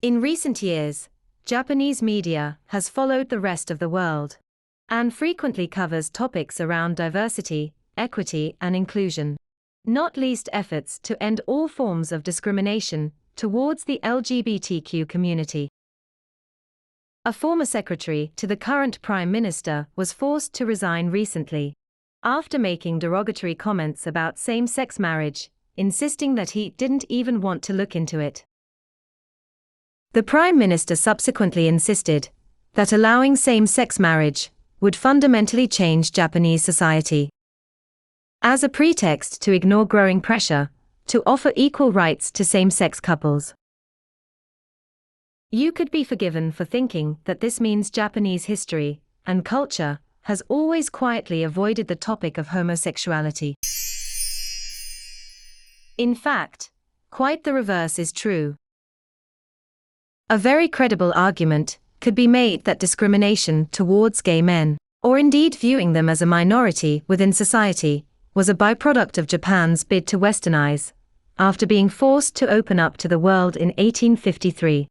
In recent years, Japanese media has followed the rest of the world and frequently covers topics around diversity, equity, and inclusion, not least efforts to end all forms of discrimination towards the LGBTQ community. A former secretary to the current Prime Minister was forced to resign recently after making derogatory comments about same-sex marriage, insisting that he didn't even want to look into it. The Prime Minister subsequently insisted that allowing same-sex marriage would fundamentally change Japanese society, as a pretext to ignore growing pressure to offer equal rights to same-sex couples. You could be forgiven for thinking that this means Japanese history and culture has always quietly avoided the topic of homosexuality. In fact, quite the reverse is true. A very credible argument could be made that discrimination towards gay men, or indeed viewing them as a minority within society, was a byproduct of Japan's bid to westernize, after being forced to open up to the world in 1853.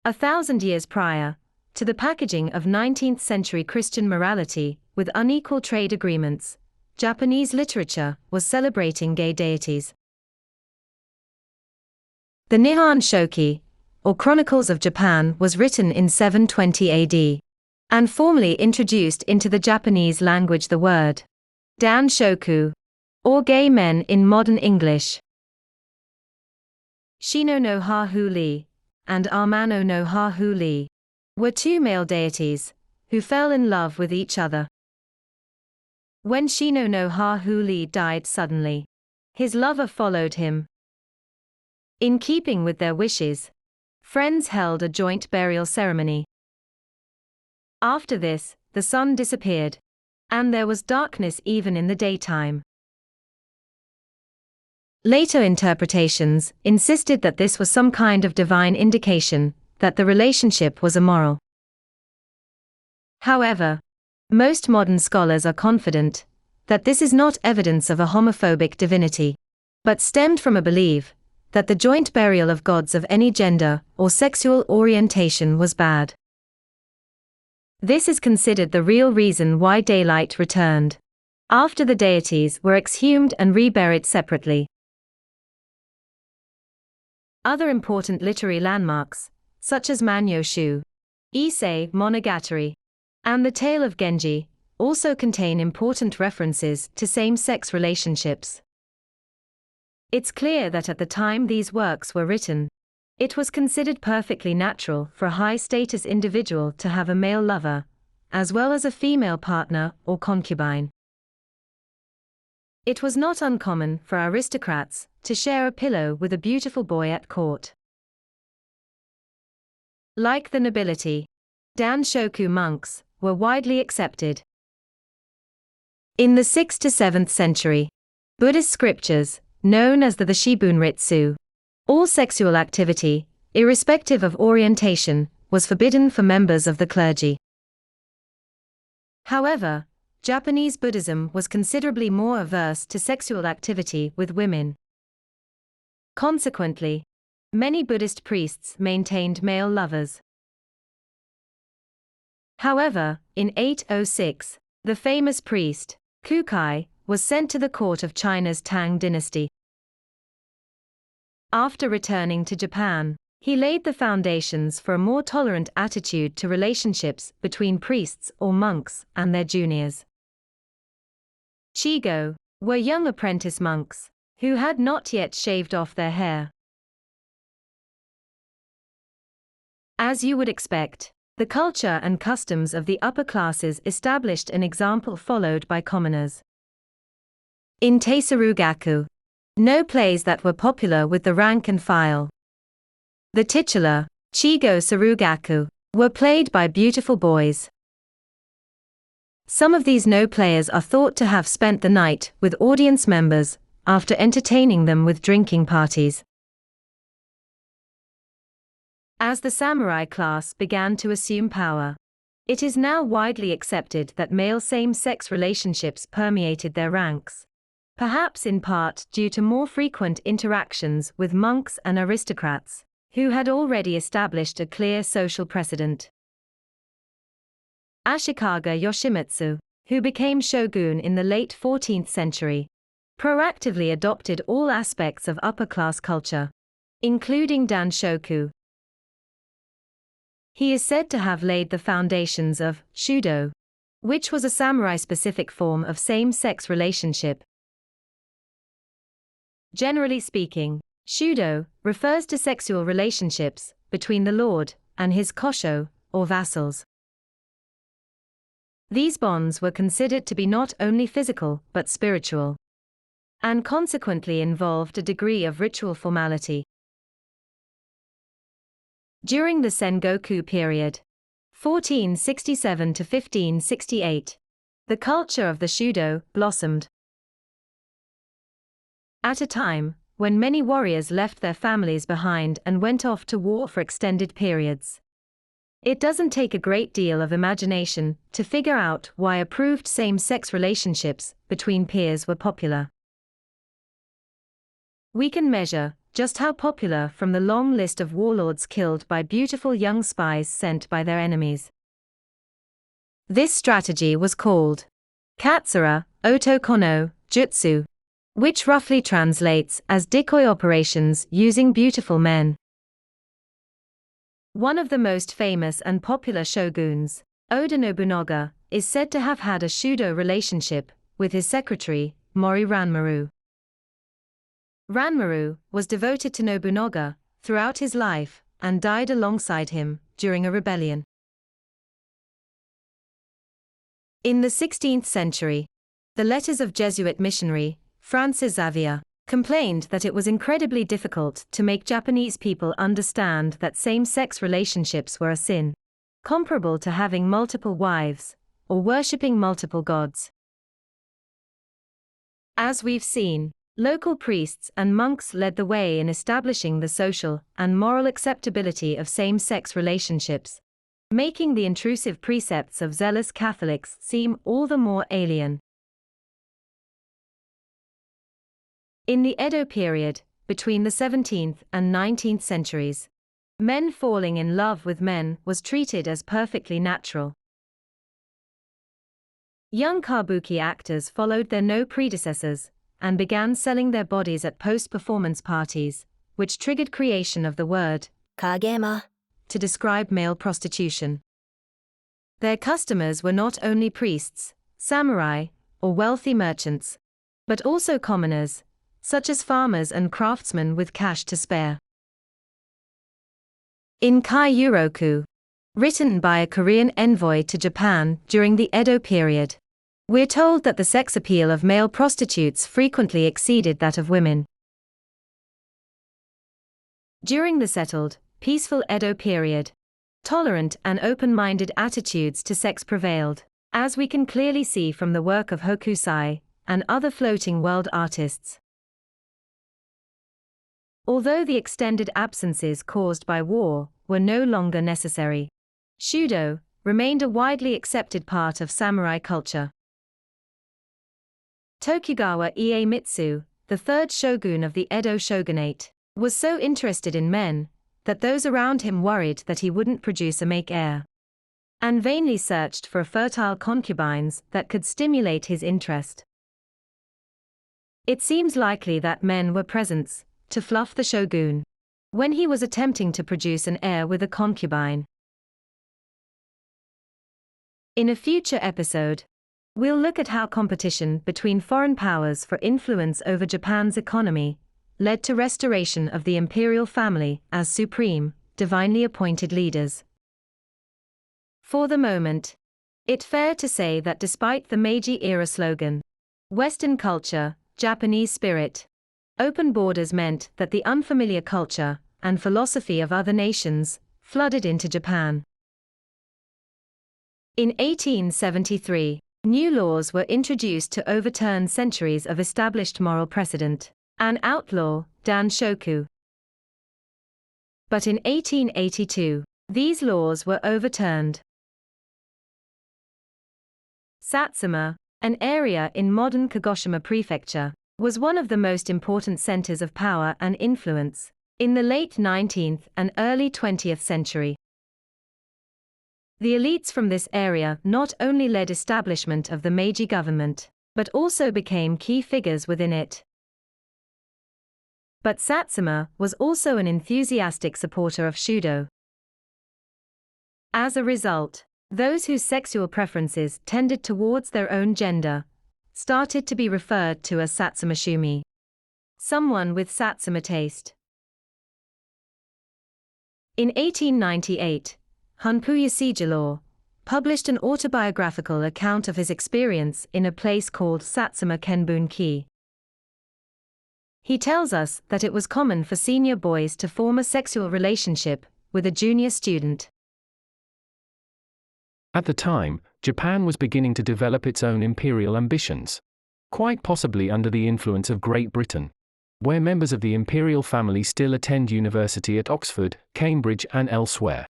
1,000 years prior to the packaging of 19th-century Christian morality with unequal trade agreements, Japanese literature was celebrating gay deities. The Nihon Shoki, or Chronicles of Japan, was written in 720 AD, and formally introduced into the Japanese language the word danshoku, or gay men in modern English. Shino no Ha-hu-li and Amano no Ha-hu-li were two male deities who fell in love with each other. When Shino no Ha-hu-li died suddenly, his lover followed him. In keeping with their wishes, friends held a joint burial ceremony. After this, the sun disappeared, and there was darkness even in the daytime. Later interpretations insisted that this was some kind of divine indication that the relationship was immoral. However, most modern scholars are confident that this is not evidence of a homophobic divinity, but stemmed from a belief that the joint burial of gods of any gender or sexual orientation was bad. This is considered the real reason why daylight returned, after the deities were exhumed and reburied separately. Other important literary landmarks, such as Manyoshu, Issei Monogatari, and The Tale of Genji, also contain important references to same-sex relationships. It's clear that at the time these works were written, it was considered perfectly natural for a high-status individual to have a male lover, as well as a female partner or concubine. It was not uncommon for aristocrats to share a pillow with a beautiful boy at court. Like the nobility, danshoku monks were widely accepted. In the 6th to 7th century, Buddhist scriptures, known as the Shibunritsu, all sexual activity, irrespective of orientation, was forbidden for members of the clergy. However, Japanese Buddhism was considerably more averse to sexual activity with women. Consequently, many Buddhist priests maintained male lovers. However, in 806, the famous priest, Kukai, was sent to the court of China's Tang dynasty. After returning to Japan, he laid the foundations for a more tolerant attitude to relationships between priests or monks and their juniors. Chigo were young apprentice monks who had not yet shaved off their hair. As you would expect, the culture and customs of the upper classes established an example followed by commoners. In Teisarugaku, no plays that were popular with the rank and file, the titular Chigo Sarugaku, were played by beautiful boys. Some of these no players are thought to have spent the night with audience members after entertaining them with drinking parties. As the samurai class began to assume power, it is now widely accepted that male same-sex relationships permeated their ranks, perhaps in part due to more frequent interactions with monks and aristocrats, who had already established a clear social precedent. Ashikaga Yoshimitsu, who became shogun in the late 14th century, proactively adopted all aspects of upper-class culture, including danshoku. He is said to have laid the foundations of Shudo, which was a samurai-specific form of same-sex relationship. Generally speaking, Shudo refers to sexual relationships between the lord and his kosho, or vassals. These bonds were considered to be not only physical but spiritual, and consequently involved a degree of ritual formality. During the Sengoku period, 1467 to 1568, the culture of the Shudo blossomed. At a time when many warriors left their families behind and went off to war for extended periods, it doesn't take a great deal of imagination to figure out why approved same-sex relationships between peers were popular. We can measure just how popular from the long list of warlords killed by beautiful young spies sent by their enemies. This strategy was called Katsura Otokono Jutsu, which roughly translates as decoy operations using beautiful men. One of the most famous and popular shoguns, Oda Nobunaga, is said to have had a Shudo relationship with his secretary, Mori Ranmaru. Ranmaru was devoted to Nobunaga throughout his life and died alongside him during a rebellion. In the 16th century, the letters of Jesuit missionary Francis Xavier complained that it was incredibly difficult to make Japanese people understand that same-sex relationships were a sin, comparable to having multiple wives or worshipping multiple gods. As we've seen, local priests and monks led the way in establishing the social and moral acceptability of same-sex relationships, making the intrusive precepts of zealous Catholics seem all the more alien. In the Edo period, between the 17th and 19th centuries, men falling in love with men was treated as perfectly natural. Young kabuki actors followed their no predecessors and began selling their bodies at post-performance parties, which triggered creation of the word kagema to describe male prostitution. Their customers were not only priests, samurai, or wealthy merchants, but also commoners, such as farmers and craftsmen with cash to spare. In Kai Yuroku, written by a Korean envoy to Japan during the Edo period, we're told that the sex appeal of male prostitutes frequently exceeded that of women. During the settled, peaceful Edo period, tolerant and open-minded attitudes to sex prevailed, as we can clearly see from the work of Hokusai and other floating world artists. Although the extended absences caused by war were no longer necessary, Shudo remained a widely accepted part of samurai culture. Tokugawa Iemitsu, the third shogun of the Edo shogunate, was so interested in men that those around him worried that he wouldn't produce a male heir, and vainly searched for fertile concubines that could stimulate his interest. It seems likely that men were presents to fluff the shogun when he was attempting to produce an heir with a concubine. In a future episode, we'll look at how competition between foreign powers for influence over Japan's economy led to restoration of the imperial family as supreme, divinely appointed leaders. For the moment, it's fair to say that despite the Meiji-era slogan, Western culture, Japanese spirit, open borders meant that the unfamiliar culture and philosophy of other nations flooded into Japan. In 1873, new laws were introduced to overturn centuries of established moral precedent and outlaw danshoku. But in 1882, these laws were overturned. Satsuma, an area in modern Kagoshima Prefecture, was one of the most important centers of power and influence in the late 19th and early 20th century. The elites from this area not only led establishment of the Meiji government, but also became key figures within it. But Satsuma was also an enthusiastic supporter of Shudo. As a result, those whose sexual preferences tended towards their own gender started to be referred to as Satsumashumi, someone with Satsuma taste. In 1898, Hunpuya Sijalaw published an autobiographical account of his experience in a place called Satsuma Kenbun-ki. He tells us that it was common for senior boys to form a sexual relationship with a junior student. At the time, Japan was beginning to develop its own imperial ambitions, quite possibly under the influence of Great Britain, where members of the imperial family still attend university at Oxford, Cambridge, and elsewhere.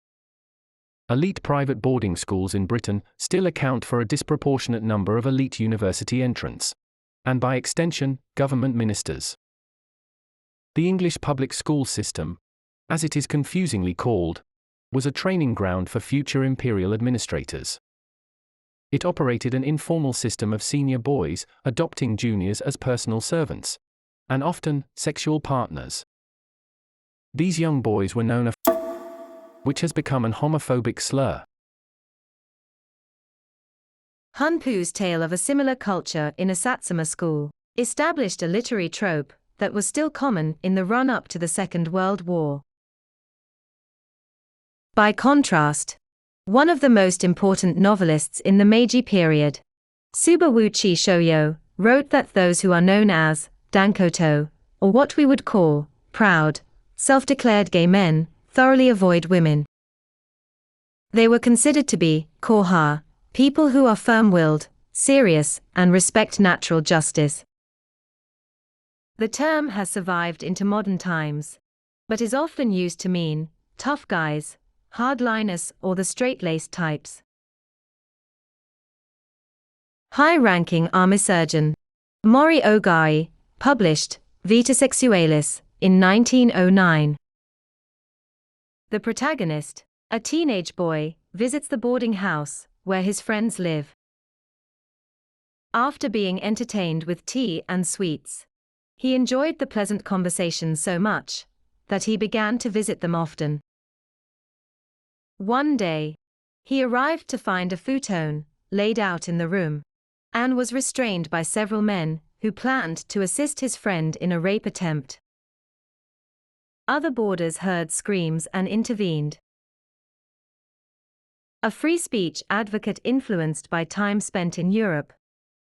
Elite private boarding schools in Britain still account for a disproportionate number of elite university entrants, and by extension, government ministers. The English public school system, as it is confusingly called, was a training ground for future imperial administrators. It operated an informal system of senior boys adopting juniors as personal servants, and often sexual partners. These young boys were known as, which has become an homophobic slur. Hunpu's tale of a similar culture in a Satsuma school established a literary trope that was still common in the run-up to the Second World War. By contrast, one of the most important novelists in the Meiji period, Subawuchi Shoyo, wrote that those who are known as dankoto, or what we would call proud, self-declared gay men, thoroughly avoid women. They were considered to be koha, people who are firm-willed, serious, and respect natural justice. The term has survived into modern times, but is often used to mean tough guys, hardliners, or the straight-laced types. High-ranking army surgeon Mori Ogai published Vita Sexualis in 1909. The protagonist, a teenage boy, visits the boarding house where his friends live. After being entertained with tea and sweets, he enjoyed the pleasant conversation so much that he began to visit them often. One day, he arrived to find a futon laid out in the room, and was restrained by several men who planned to assist his friend in a rape attempt. Other boarders heard screams and intervened. A free speech advocate influenced by time spent in Europe,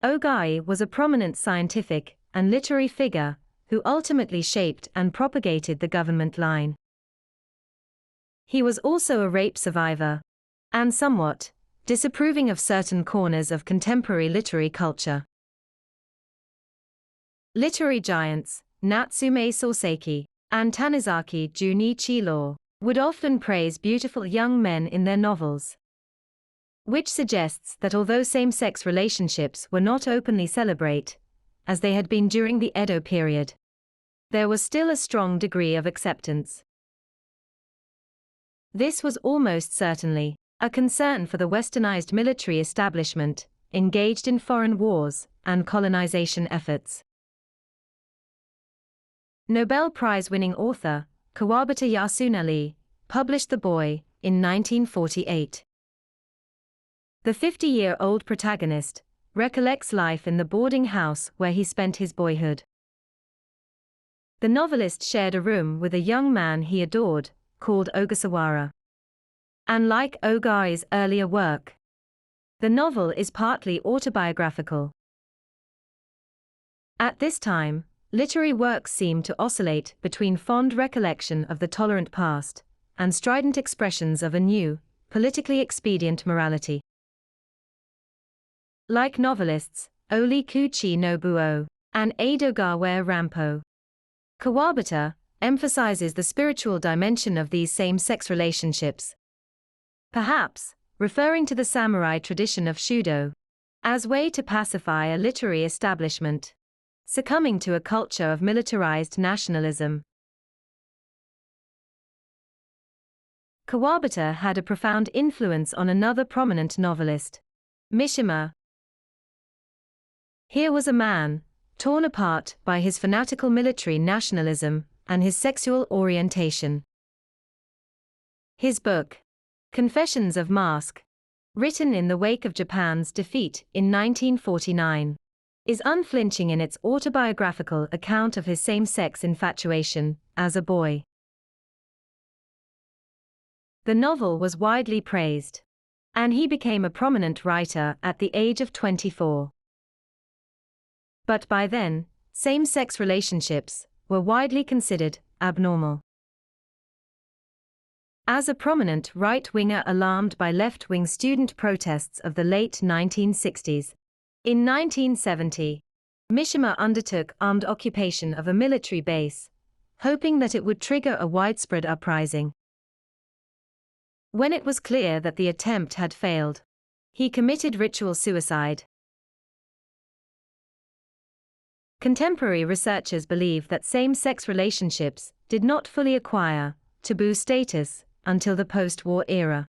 Ogai was a prominent scientific and literary figure who ultimately shaped and propagated the government line. He was also a rape survivor, and somewhat disapproving of certain corners of contemporary literary culture. Literary giants, Natsume Soseki and Tanizaki Junichiro, would often praise beautiful young men in their novels, which suggests that although same-sex relationships were not openly celebrated, as they had been during the Edo period, there was still a strong degree of acceptance. This was almost certainly a concern for the westernized military establishment engaged in foreign wars and colonization efforts. Nobel Prize-winning author Kawabata Yasunari published The Boy in 1948. The 50-year-old protagonist recollects life in the boarding house where he spent his boyhood. The novelist shared a room with a young man he adored, called Ogasawara. And like Ogai's earlier work, the novel is partly autobiographical. At this time, literary works seemed to oscillate between fond recollection of the tolerant past and strident expressions of a new, politically expedient morality. Like novelists Orikuchi Nobuo and Edogawa Rampo, Kawabata emphasizes the spiritual dimension of these same-sex relationships, perhaps referring to the samurai tradition of Shudo as way to pacify a literary establishment succumbing to a culture of militarized nationalism. Kawabata had a profound influence on another prominent novelist, Mishima. Here was a man, torn apart by his fanatical military nationalism and his sexual orientation. His book, Confessions of Mask, written in the wake of Japan's defeat in 1949, is unflinching in its autobiographical account of his same-sex infatuation as a boy. The novel was widely praised, and he became a prominent writer at the age of 24. But by then, same-sex relationships were widely considered abnormal. As a prominent right-winger alarmed by left-wing student protests of the late 1960s, in 1970, Mishima undertook armed occupation of a military base, hoping that it would trigger a widespread uprising. When it was clear that the attempt had failed, he committed ritual suicide. Contemporary researchers believe that same-sex relationships did not fully acquire taboo status until the post-war era.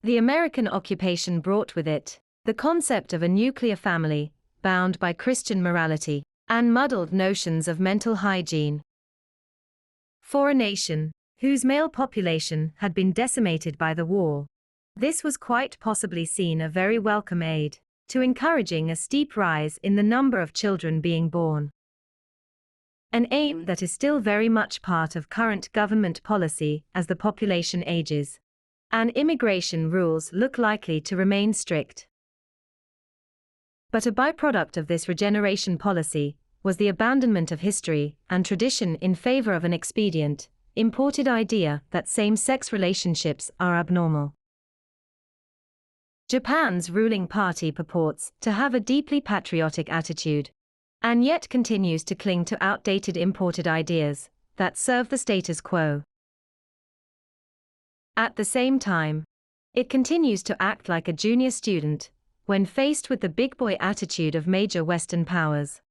The American occupation brought with it the concept of a nuclear family, bound by Christian morality, and muddled notions of mental hygiene. For a nation whose male population had been decimated by the war, this was quite possibly seen a very welcome aid to encouraging a steep rise in the number of children being born. An aim that is still very much part of current government policy as the population ages, and immigration rules look likely to remain strict. But a byproduct of this regeneration policy was the abandonment of history and tradition in favor of an expedient, imported idea that same-sex relationships are abnormal. Japan's ruling party purports to have a deeply patriotic attitude, and yet continues to cling to outdated imported ideas that serve the status quo. At the same time, it continues to act like a junior student when faced with the big boy attitude of major Western powers.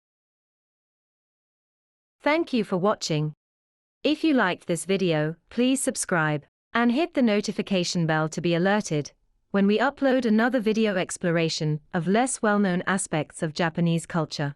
Thank you for watching. If you liked this video, please subscribe and hit the notification bell to be alerted when we upload another video exploration of less well-known aspects of Japanese culture.